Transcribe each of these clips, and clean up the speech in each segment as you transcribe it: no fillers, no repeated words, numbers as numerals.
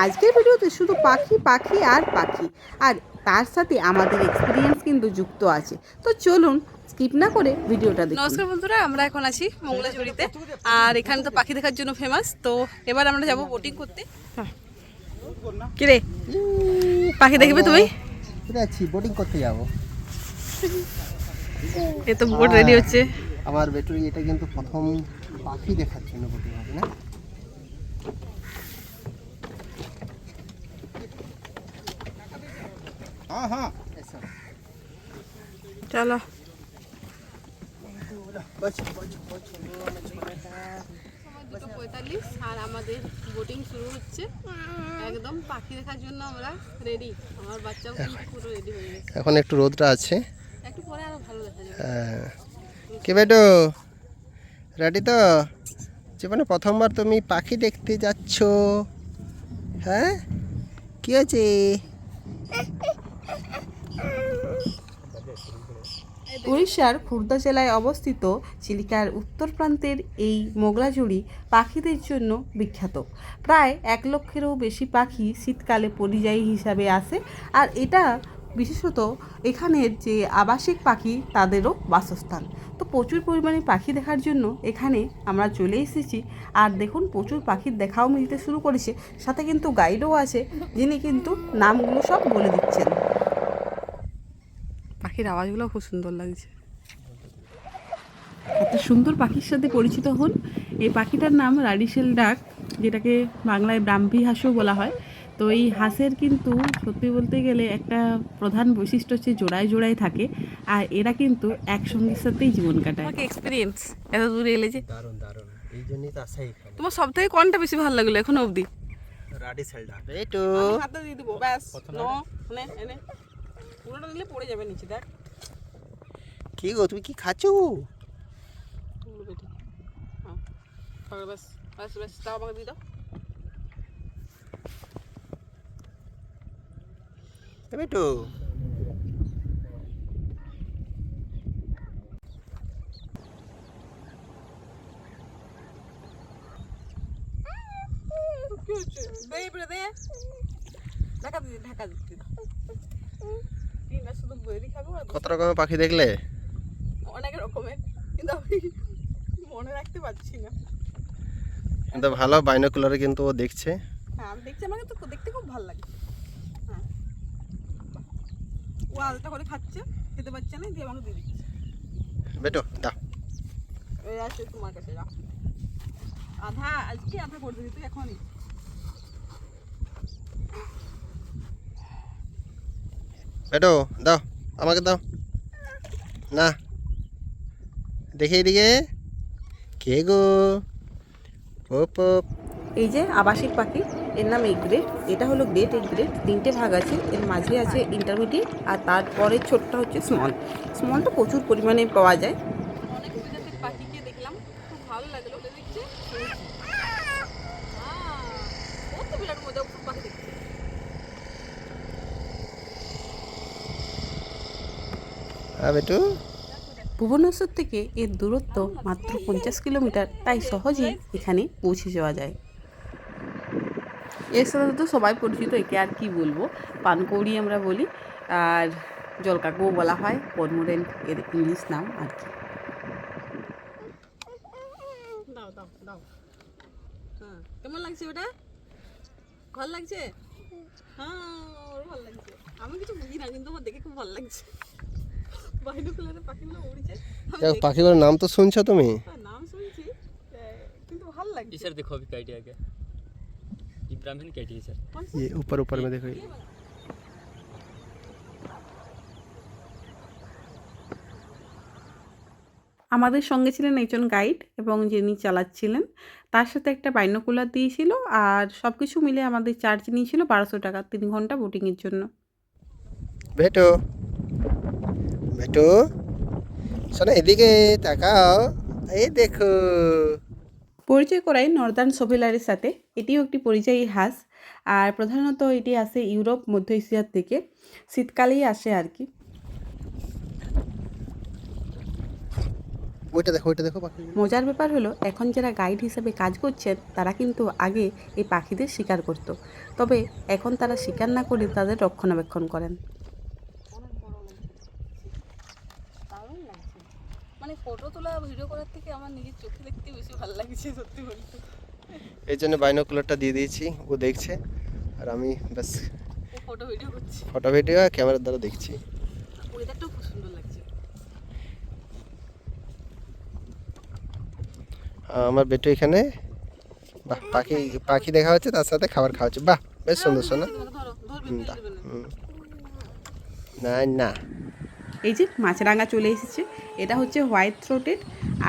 আজকের ভিডিওতে শুধু পাখি পাখি আর পাখি, আর তার সাথে আমাদের এক্সপিরিয়েন্স কিন্তু যুক্ত আছে। তো চলুন স্কিপ না করে ভিডিওটা দেখুন। নমস্কার বন্ধুরা, আমরা এখন আছি মঙ্গলাঝুড়িতে। আর এখানে তো পাখি দেখার জন্য ফেমাস। তো এবার আমরা যাব বোটিং করতে। কিরে পাখি দেখবে তুমি? যাচ্ছি বোটিং করতে যাব। এ তো বোট রেডি হচ্ছে। আমার বেটুরি এটা কিন্তু প্রথম পাখি দেখার জন্য বোটিং হবে না। হ্যাঁ হ্যাঁ চলো। দুটো 45 আর আমাদের বোটিং শুরু হচ্ছে। একদম পাখি দেখার জন্য আমরা রেডি। আমার বাচ্চাও কিন্তু পুরো রেডি হয়ে গেছে। এখন একটু রোদটা আছে, একটু পরে আরো ভালো দেখা যাবে। হ্যাঁ। কি বেটু রেডি তো? জীবনে প্রথমবার তুমি পাখি দেখতে যাচ্ছ, হ্যাঁ? কি আছে? উড়িষ্যার খুর্দা জেলায় অবস্থিত চিলিকার উত্তর প্রান্তের এই মোগলাজুড়ি পাখিদের জন্য বিখ্যাত। প্রায় 1 লক্ষেরও বেশি পাখি শীতকালে পরিযায়ী হিসাবে আসে, আর এটা বিশেষত এখানের যে আবাসিক পাখি তাদেরও বাসস্থান। তো প্রচুর পরিমাণে পাখি দেখার জন্য এখানে আমরা চলে এসেছি। আর দেখুন প্রচুর পাখির দেখাও মিলতে শুরু করেছে, সাথে কিন্তু গাইডও আছে, যিনি কিন্তু নামগুলো সব বলে দিচ্ছেন। পাখির আওয়াজগুলো খুব সুন্দর লাগছে। একটা সুন্দর পাখির সাথে পরিচিত হন। এই পাখিটার নাম রাডিশেল ডাক, যেটাকে বাংলায় ব্রাহ্মী হাঁসও বলা হয়। তো এই হাঁসের কিন্তু সত্যি বলতে গেলে একটা প্রধান বৈশিষ্ট্য হচ্ছে জোড়ায় জোড়ায় থাকে, আর এরা কিন্তু একসঙ্গীর সাথেই জীবন কাটায়। তোমাকে এক্সপিরিয়েন্স এত দূরে এলে যে, দারুণ দারুণ, এই জন্যই তো আসাই এখানে। তোমার সব থেকে কোনটা বেশি ভালো লাগলো এখনো অবধি? রাডিশেল ডাক। বেটু হাতে দিয়ে দিব ব্যাস। নে এনে পুরোটা নিলে পড়ে যাবে নিচে। দেখ কি গো, তুমি কি খাচ্ছো? বেটি। হ্যাঁ ব্যাস ব্যাস ব্যাস, তাও আমাকে দিয়ে দাও। বেটু কি হচ্ছে? দে এবারে দে। ঢাকা দিয়ে ঢাকা দিতে দাও। কি না শুধু বইরি খাবো আর কত রকমের পাখি দেখলে? অনেক রকমের, কিন্তু আমি মনে রাখতে পারছি না। কিন্তু ভালো, বাইনোকুলারে কিন্তু ও দেখছে। হ্যাঁ আমি দেখছি, আমাকে তো দেখতে খুব ভালো লাগে। হ্যাঁ ও আলাদা করে খাচ্ছে, খেতে পারছে না, দিয়ে আমাকে দিয়ে দিচ্ছে। বেটু দাও। এই আসে তোমার কাছে, যাও। আধা আজকে আধা করে দিবি তুই এখনই। বেটু দাও, আমাকে দাও না। দেখে এদিকে, কে গো? Pop pop. এই যে আবাসিক পাখি, এর নাম এগ্রেট। এটা হলো গ্রেট এগ্রেট। 3টে ভাগ আছে, এর মাঝে আছে ইন্টারমিডিয়েট, আর তারপরে ছোটটা হচ্ছে স্মল। স্মলটা প্রচুর পরিমাণে পাওয়া যায়। অনেক প্রজাতির পাখিকে দেখলাম, খুব ভালো লাগলো দেখতে। ও তো বিরাট মজা, খুব পাখি দেখতে। হ্যাঁ বেটু, ভুবনেশ্বর থেকে এর দূরত্ব মাত্র 50 কিলোমিটার, তাই সহজেই এখানে পৌঁছে যাওয়া যায়। এর সাথে তো সবাই পরিচিত, একে আর কি বলবো, পানকৌড়ি আমরা বলি, আর জলকাকুও বলা হয়, কর্মোরেন্ট এর ইংলিশ নাম আর কি। দাও দাও দাও। হ্যাঁ কেমন লাগছে ওটা? ভালো লাগছে? হ্যাঁ ওর ভালো লাগছে। আমি কিছু বুঝি না, কিন্তু আমার দেখে খুব ভালো লাগছে। বাইনোকুলারে পাখিগুলো উড়ছে। পাখিগুলোর নাম তো শুনছো তুমি? নাম শুনছি, কিন্তু ভালো লাগছে। सर देखो अभी काइट आ गया, ये ब्राह्मण काइट है सर। ये ऊपर ऊपर में देखो। আমাদের সঙ্গে ছিলেন একজন গাইড, এবং যিনি চালাচ্ছিলেন তার সাথে একটা বাইনোকুলার দিয়েছিল, আর সব কিছু মিলে আমাদের চার্জ নিয়েছিল 1200 টাকা 3 ঘন্টা বোটিংয়ের জন্য। বেটু বেটু শোনো, এদিকে তাকাও, এই দেখো। পরিচয় করাই নর্দার্ন সোভেলারের সাথে। এটিও একটি পরিযায়ী হাঁস, আর প্রধানত এটি আসে ইউরোপ, মধ্য এশিয়ার থেকে। শীতকালেই আসে আর কি। ওইটা দেখো পাখি। মজার ব্যাপার হলো এখন যারা গাইড হিসেবে কাজ করছেন তারা কিন্তু আগে এই পাখিদের শিকার করত, তবে এখন তারা শিকার না করে তাদের রক্ষণাবেক্ষণ করেন। অনেক বড় লাগছে, দারুণ লাগছে। মানে ফটো তোলা ভিডিও করার থেকে আমার নিজের চোখে দেখতে বেশি ভালো লাগছে সত্যি বলতে। এই জন্য বাইনোকুলারটা দিয়ে দিয়েছি, ও দেখছে আর আমি ব্যাস ও ফটো ভিডিও করছে। ফটো ভিডিও আর ক্যামেরার দ্বারা দেখছি। ওয়েদারটাও খুব সুন্দর লাগছে। আমার বেটু এখানে বাহ পাখি পাখি দেখা হচ্ছে, তার সাথে খাবার খাওয়া হচ্ছে। বাহ বেশ সুন্দর শোনা। ধরো ধরবে হুম, ফেলে দেবে না। না না এই যে মাছরাঙা চলে এসেছে, এটা হচ্ছে হোয়াইট থ্রোটেড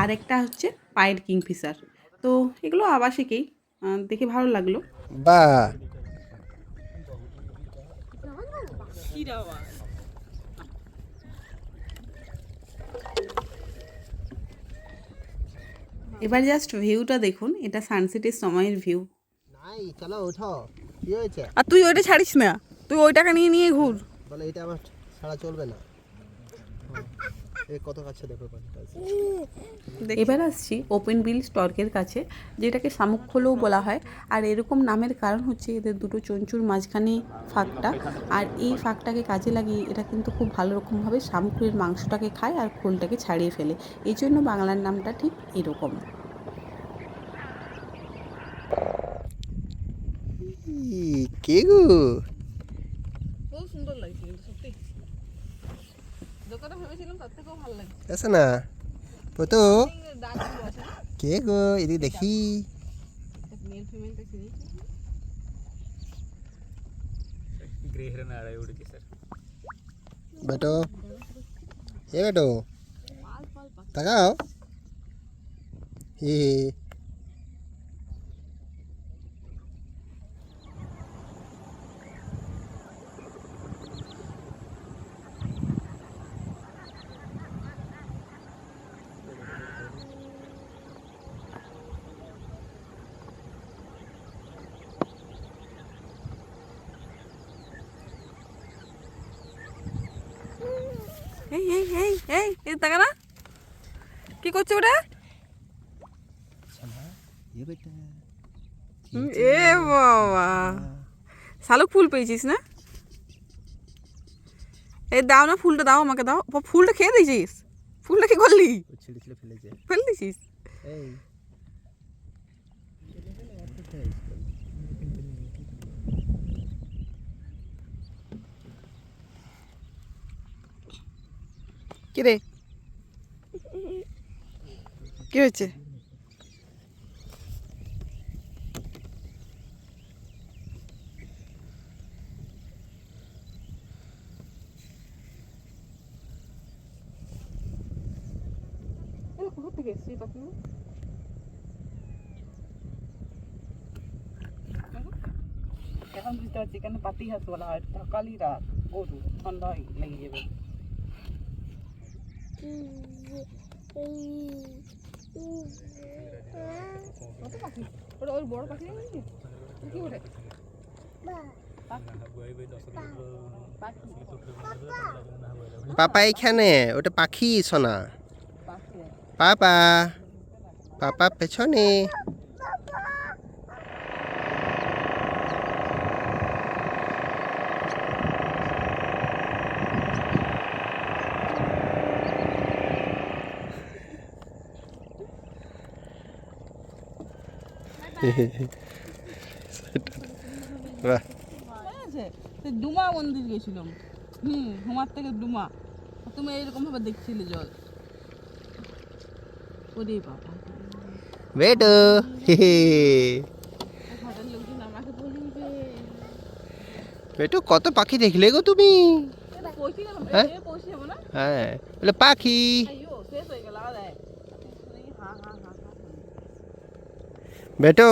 আর একটা হচ্ছে পাইড কিংফিশার। তো এগুলো আবাসিকেই, দেখে ভালো লাগলো। বাহ কি রে বাবা, এবার জাস্ট ভিউটা দেখুন, এটা সানসেটের সময়ের ভিউ। নাই চলো ওঠো, কি হয়েছে? আর তুই ওইটা ছাড়িস না, তুই ওইটাকে নিয়ে নিয়ে ঘুর। বলে এটা আমার ছাড়া চলবে না। এই কত কাছে দেখো পাখিটা আছে। এবার আসছি ওপেন বিল স্টর্কের কাছে, যেটাকে শামুক খোলও বলা হয়। আর এরকম নামের কারণ হচ্ছে এদের দুটো চঞ্চুর মাঝখানে ফাঁকটা, আর এই ফাঁকটাকে কাজে লাগিয়ে এরা কিন্তু খুব ভালো রকমভাবে শামুকের মাংসটাকে খায় আর খোলটাকে ছাড়িয়ে ফেলে। এই জন্য বাংলার নামটা ঠিক এরকম। কে গো? খুব সুন্দর লাগছে কিন্তু সত্যি, দোকানে ভেবেছিলাম তার থেকেও ভালো লাগছে। আছে না পতো? ডাকগুলো আছে না, কে গো এদিকে দেখি। মেল ফিমেলটা চিনিস? ग्रे हिरन आ रहा है उड़ के सर। বেটো এ বেটো পাল পাল পাল। তাকাও। হে এই এই এই এই এই তাকা না, কি করছে ওটা? এ বেটা এ বাবা, শালুক ফুল পেয়েছিস না? এই দাও না, ফুলটা দাও, আমাকে দাও। ফুলটা খেয়ে দিয়েছিস? ফুলটা কি করলি? ও ছিঁড়ে ছিঁড়ে ফেলেছে। ফেলে দিয়েছিস? এই কি রে, কি হয়েছে? কোথা থেকে এসেছি পাখিগুলো? এখন বুঝতে পারছি কেন পাতি হাঁস বলা হয়। সকালই রাত গরু ঠান্ডা লেগে যাবে। কত পাখি? ওটা ওই বড় পাখি নাকি? কি ওটা? পাপা এখানে, ওটা পাখি সোনা। পাখি পাপা পাপা পেছনে। বাহ আছে। সেই ডুমা মন্দির গেছিলাম, হুমার থেকে ডুমা। তুমি এইরকম ভাবে দেখছিলে জল। ওরে বাবা, বেটো হে হে। ঘরের লোকজন আমাকে বলবে বেটো কত পাখি দেখলে গো তুমি? পৌঁছে গেলাম। হ্যাঁ? পৌঁছে যাবো না? হ্যাঁ বলে পাখি। আইয়ো শেষ হয়ে গেল। আর দেখ, হা হা হা হা। বেটো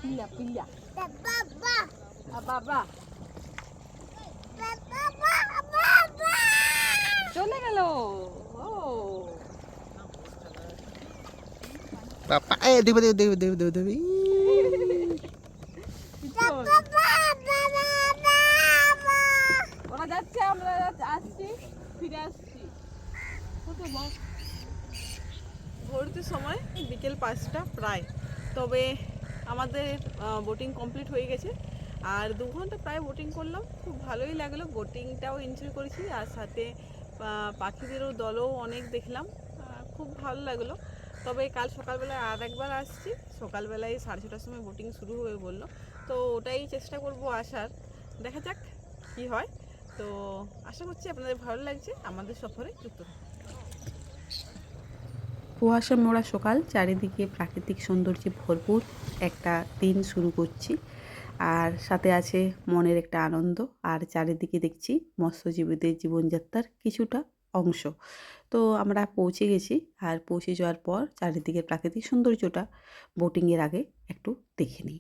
Pilha, pilha. Babá. চলে গেল। ও বাবা এ দেবে দেবে দেবে দেবে দেবে দেবে ওরা যাচ্ছে, আমরা আসছি, ফিরে আসছি। ভোরতে সময় বিকেল 5টা প্রায়। তবে আমাদের বোটিং কমপ্লিট হয়ে গেছে, আর 2 ঘন্টা প্রায় বোটিং করলাম। খুব ভালোই লাগলো, বোটিংটাও এনজয় করেছি, আর সাথে পাখিদেরও দলও অনেক দেখলাম। খুব ভালো লাগলো। তবে কাল সকালবেলায় আর একবার আসছি, সকালবেলায় 6:30টার সময় বোটিং শুরু হয়ে বললো, তো ওটাই চেষ্টা করব আসার। দেখা যাক কি হয়। তো আশা করছি আপনাদের ভালো লাগছে, আমাদের সফরে যুক্ত থাকুন। কুয়াশা মোড়া সকাল, চারিদিকে প্রাকৃতিক সৌন্দর্যে ভরপুর একটা দিন শুরু করছি, আর সাথে আছে মনের একটা আনন্দ। আর চারিদিকে দেখছি মৎস্যজীবীদের জীবনযাত্রার কিছুটা অংশ। তো আমরা পৌঁছে গেছি, আর পৌঁছে যাওয়ার পর চারিদিকের প্রাকৃতিক সৌন্দর্যটা বোটিংয়ের আগে একটু দেখে নিই।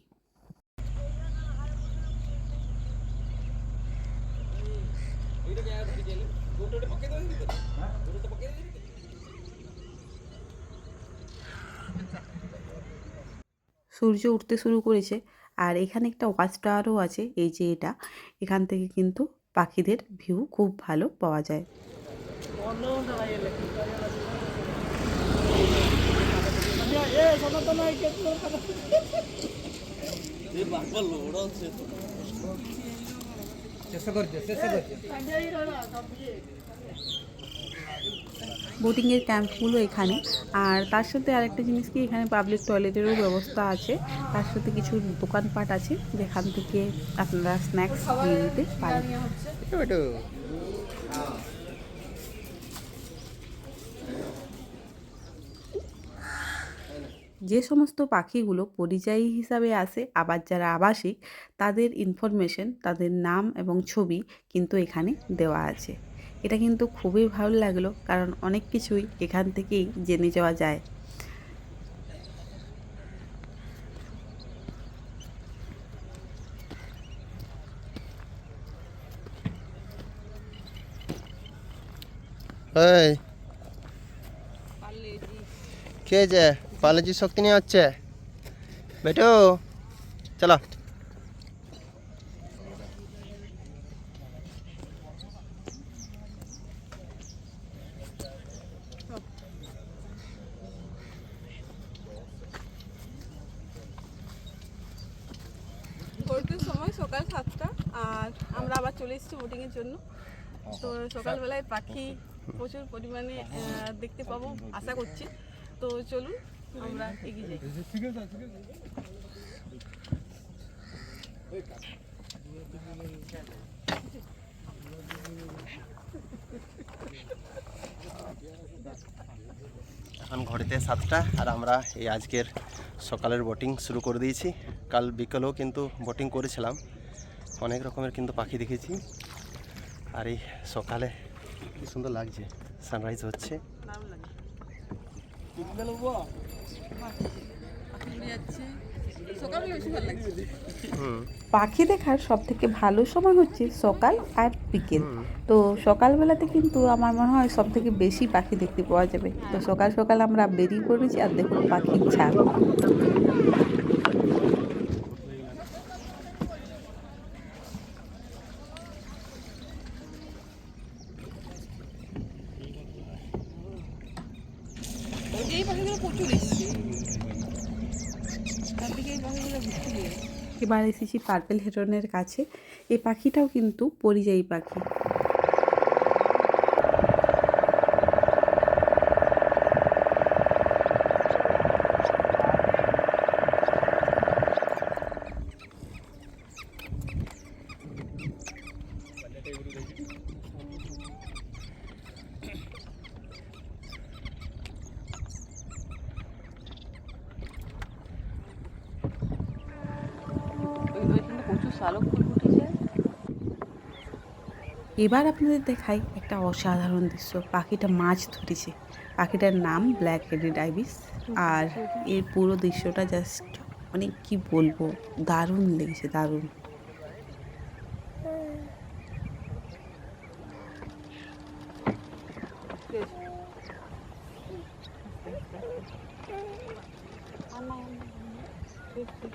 সূর্য উঠতে শুরু করেছে, আর এখানে একটা ওয়াচ টাওয়ারও আছে। এই যে এটা, এখান থেকে কিন্তু পাখিদের ভিউ খুব ভালো পাওয়া যায়। বোটিংয়ের ক্যাম্পগুলো এখানে, আর তার সাথে আরেকটা জিনিস কি, এখানে পাবলিক টয়লেটেরও ব্যবস্থা আছে। তার সাথে কিছু দোকানপাট আছে যেখান থেকে আপনারা স্ন্যাক্স নিয়ে নিতে পারেন। একটু যে সমস্ত পাখিগুলো পরিযায়ী হিসাবে আসে, আবার যারা আবাসিক, তাদের ইনফরমেশন, তাদের নাম এবং ছবি কিন্তু এখানে দেওয়া আছে। এটা কিন্তু খুবই ভালো লাগলো, কারণ অনেক কিছুই এখান থেকেই জেনে যাওয়া যায়। এই কে যে পালেজি শক্তি নিয়ে হচ্ছে বেটু, চলো। ভোরটির সময় সকাল 7টা, আর আমরা আবার চলে এসেছি বোটিংয়ের জন্য। তো সকালবেলায় পাখি প্রচুর পরিমাণে দেখতে পাবো আশা করছি। তো চলুন আমরা এগিয়ে যাই। এখন ঘড়িতে 7টা, আর আমরা এই আজকের সকালের বোটিং শুরু করে দিয়েছি। কাল বিকেলেও কিন্তু বোটিং করেছিলাম, অনেক রকমের কিন্তু পাখি দেখেছি। আর এই সকালে কি সুন্দর লাগছে, সানরাইজ হচ্ছে। দারুণ লাগে, পাখি উড়ে যাচ্ছে, সকালবেলা বেশি ভালো লাগছে। পাখি দেখার সবথেকে ভালো সময় হচ্ছে সকাল আর বিকেল। তো সকালবেলাতে কিন্তু আমার মনে হয় সবথেকে বেশি পাখি দেখতে পাওয়া যাবে। তো সকাল সকাল আমরা বেরিয়ে পড়েছি, আর দেখুন পাখির ঝাঁক। এই পাখিগুলো প্রচুর এসছে, তার দিকে এই পাখিগুলো ঘুরতে গিয়ে। এবার এসেছি পার্পেল হেরনের কাছে। এই পাখিটাও কিন্তু পরিযায়ী পাখি। ওইখানে প্রচুর শালক ফুল ফুটেছে। এবার আপনাদের দেখাই একটা অসাধারণ দৃশ্য। পাখিটা মাছ ধরেছে। পাখিটার নাম ব্ল্যাক হেডেড আইবিস, আর এর পুরো দৃশ্যটা জাস্ট মানে কি বলবো, দারুণ লেগেছে, দারুণ। ঠিক ঠিক।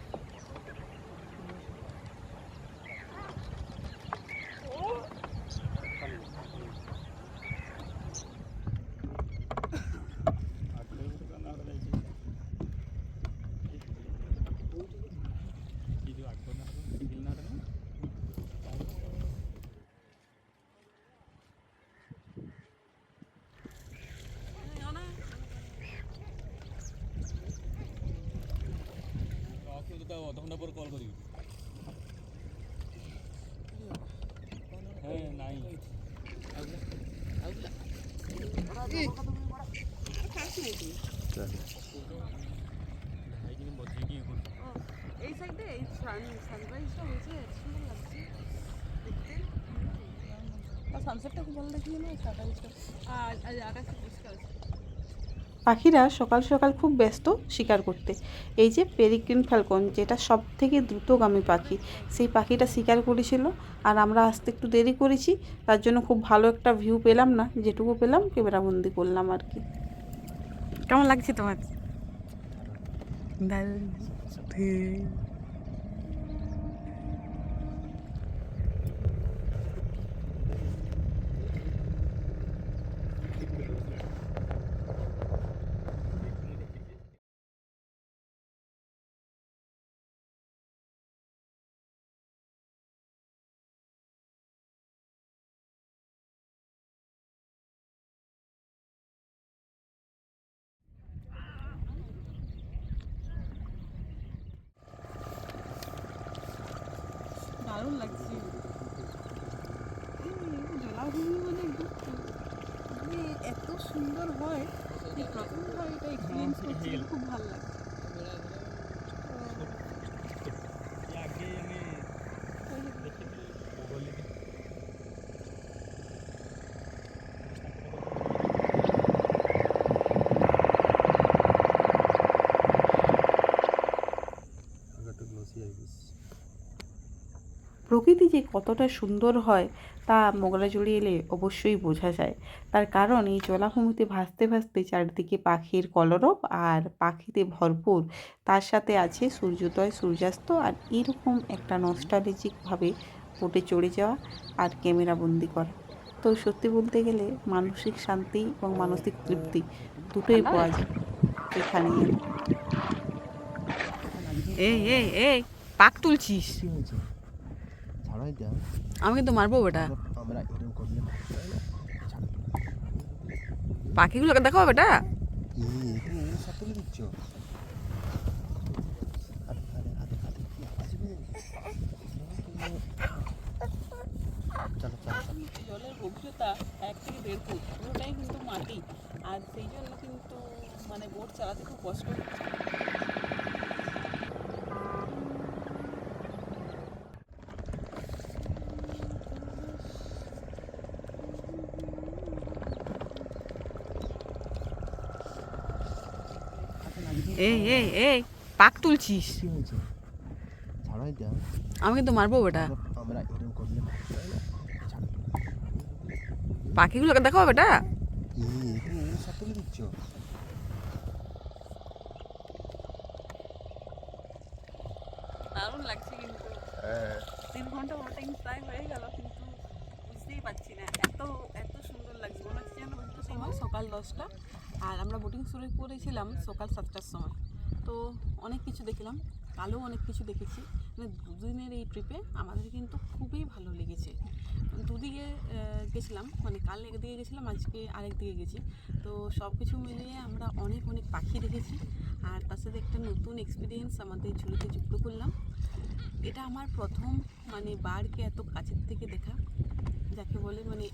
অতক্ষণ পর কল করি হ্যাঁ নাই ভাই কিন্তু বসে কি এই সাইডে এই সানরাইজটা হয়েছে সুন্দর লাগছে দেখতে। সানসেটটা খুব ভালো দেখি না, সানরাইজটা আর আকাশটা পরিষ্কার আছে। পাখিরা সকাল সকাল খুব ব্যস্ত শিকার করতে। এই যে পেরিগ্রিন ফ্যালকন, যেটা সব থেকে দ্রুতগামী পাখি, সেই পাখিটা শিকার করেছিল। আর আমরা আসতে একটু দেরি করেছি, তার জন্য খুব ভালো একটা ভিউ পেলাম না, যেটুকু পেলাম ক্যামেরাবন্দি করলাম আর কি। কেমন লাগছে তোমার? দারুণ লাগছে। জলাভূমি মানে মানে এত সুন্দর হয়, এই প্রথমবার এটা এক্সপিরিয়েন্স করছি, খুব ভালো লাগছে। আগে আমি বলি প্রকৃতি যে কতটা সুন্দর হয় তা মোগরাজুড়ি এলে অবশ্যই বোঝা যায়। তার কারণ এই জলাভূমিতে ভাসতে ভাসতে চারিদিকে পাখির কলরব আর পাখিতে ভরপুর, তার সাথে আছে সূর্যোদয় সূর্যাস্ত, আর এরকম একটা নস্টালজিকভাবে বোটে চড়ে যাওয়া আর ক্যামেরাবন্দি করা। তো সত্যি বলতে গেলে মানসিক শান্তি এবং মানসিক তৃপ্তি দুটোই পাওয়া যায় এখানে এলে। এই এই এই পাক তুলছিস? ছাড়াই দেন আমি কিন্তু মারবো বেটা। আমরা এরকম করলে পাখিগুলোকে দেখো বেটা। তুমি সব তুলে দিচ্ছ। জলের গভীরতা 1 থেকে 1.5 ফুট, পুরোটাই কিন্তু মাটি, আর সেই জন্য কিন্তু মানে বোট চালাতে খুব কষ্ট হচ্ছে। এই এই এই পাক তুলছিস? ছাড়াই দেন আমি কিন্তু মারবো বেটা। আমরা এরকম করলে পাখিগুলোকে দেখো বেটা। তুমি সব তুলে দিচ্ছ। দারুণ লাগছে কিন্তু। 3 ঘন্টা বোটিং প্রায় হয়ে গেল, কিন্তু বুঝতেই পারছি না এত এত সুন্দর লাগছে। মনে হচ্ছে যেন সময় সকাল 10টা, আর আমরা বোটিং শুরু করেছিলাম সকাল 7টার সময়। তো অনেক কিছু দেখলাম, কালও অনেক কিছু দেখেছি। মানে দুদিনের এই ট্রিপে আমাদের কিন্তু খুবই ভালো লেগেছে। দুদিকে গেছিলাম, মানে কাল একদিকে গেছিলাম, আজকে আরেক দিকে গেছি। তো সব কিছু মিলিয়ে আমরা অনেক অনেক পাখি দেখেছি, আর তার সাথে একটা নতুন এক্সপিরিয়েন্স আমাদের ঝুলিতে যুক্ত করলাম। এটা আমার প্রথম মানে বারকে এত কাছের থেকে দেখা, যাকে বলে মানে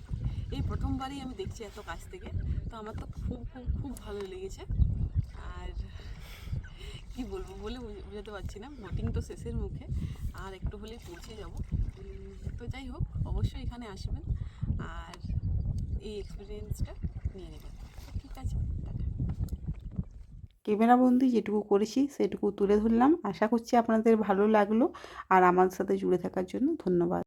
এই প্রথমবারই আমি দেখছি এত কাছ থেকে। তো আমার তো খুব খুব খুব ভালো লেগেছে। আর কি বলবো বলে বোঝাতে পারছি না। বোটিং তো শেষের মুখে, আর একটু হলেই পৌঁছে যাব। তো যাই হোক, অবশ্যই এখানে আসবেন আর এই এক্সপিরিয়েন্সটা নিয়ে নেবেন। ঠিক আছে, টাটা। ক্যামেরাবন্দি যেটুকু করেছি সেটুকু তুলে ধরলাম। আশা করছি আপনাদের ভালো লাগলো, আর আমার সাথে জুড়ে থাকার জন্য ধন্যবাদ।